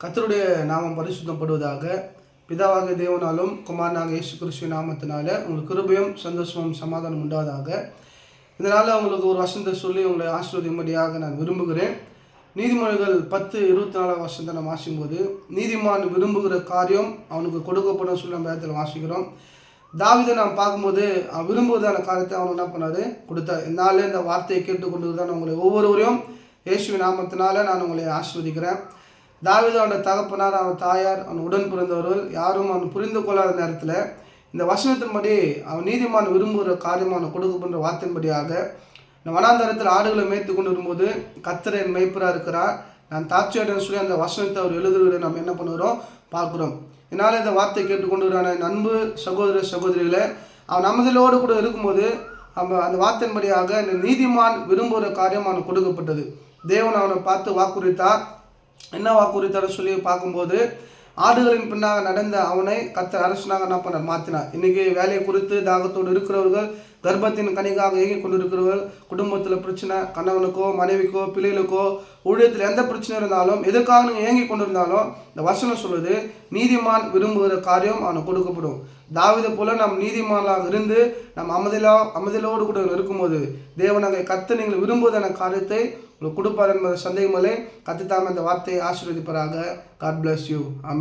கர்த்தருடைய நாமம் பரிசுத்தப்படுவதாக. பிதாவாகிய தேவனாலும் குமாரனாகிய இயேசு கிறிஸ்துவின் நாமத்தினால உங்களுக்கு கிருபையும் சந்தோஷமும் சமாதானம் உண்டாவதாக. இதனால் உங்களுக்கு ஒரு வசனத்தை சொல்லி உங்களை ஆசீர்வதிக்கும்படியாக நான் விரும்புகிறேன். நீதிமொழிகள் 10:24 வசனத்தை நம்ம வாசிக்கும்போது, நீதிமான் விரும்புகிற காரியம் அவனுக்கு கொடுக்கப்படும் சொல்லி நம்ம இடத்துல வாசிக்கிறோம். தாவீதை நாம் பார்க்கும்போது அவன் விரும்புவதான காரியத்தை அவன் என்ன பண்ணாரு, கொடுத்தார். இதனால இந்த வார்த்தையை கேட்டுக்கொண்டு தான் உங்களை ஒவ்வொருவரையும் இயேசுவின் நாமத்தினால நான் உங்களை ஆசீர்வதிக்கிறேன். தாவீது அவனோட தகப்பனார், அவன் தாயார், அவன் உடன் பிறந்தவர்கள் யாரும் அவன் புரிந்து கொள்ளாத நேரத்தில் இந்த வசனத்தின்படி அவன் நீதிமான் விரும்புகிற காரியம் அவன் கொடுக்கப்படுற வார்த்தையின்படியாக இந்த வனாந்தரத்தில் ஆடுகளை மேய்த்து கொண்டு வரும்போது கர்த்தர் என் மேய்ப்பராக இருக்கிறார், நான் தாட்சியாடன் சொல்லி அந்த வசனத்தை அவர் எழுதுகிறத நம்ம என்ன பண்ணுகிறோம் பார்க்குறோம். இதனால் இந்த வார்த்தை கேட்டுக்கொண்டுகிறான அன்பு சகோதர சகோதரிகளை அவன் நமதிலோடு கூட இருக்கும்போது அந்த வார்த்தையின்படியாக இந்த நீதிமான் விரும்புகிற காரியம் அவனுக்கு கொடுக்கப்பட்டது. தேவன் அவனை பார்த்து வாக்குறுத்தார். என்ன வாக்குறுத்தார் சொல்லி பார்க்கும்போது, ஆடுகளின் பின்னாக நடந்த அவனை கர்த்தர் அரசனாக என்ன பண்ண மாற்றினார். இன்றைக்கி வேலையை குறித்து தாகத்தோடு இருக்கிறவர்கள், கர்ப்பத்தின் கனிக்காக இயங்கி கொண்டிருக்கிறவர்கள், குடும்பத்தில் பிரச்சனை, கணவனுக்கோ மனைவிக்கோ பிள்ளைகளுக்கோ ஊழியத்தில் எந்த பிரச்சனை இருந்தாலும் எதுக்காக நீங்கள் இயங்கி கொண்டிருந்தாலும் இந்த வசனம் சொல்லுது, நீதிமான் விரும்புகிற காரியம் அவனுக்கு கொடுக்கப்படும். தாவீதை போல நம் நீதிமானாக இருந்து நம் அமைதியோடு கூட இருக்கும்போது தேவனாக கர்த்தர் நீங்கள் விரும்புவதான காரியத்தை உங்களுக்கு கொடுப்பார் என்பது சந்தேகமில்லை. கர்த்தர் தாமே அந்த வார்த்தையை ஆசீர்வதிப்பாராக. God bless you.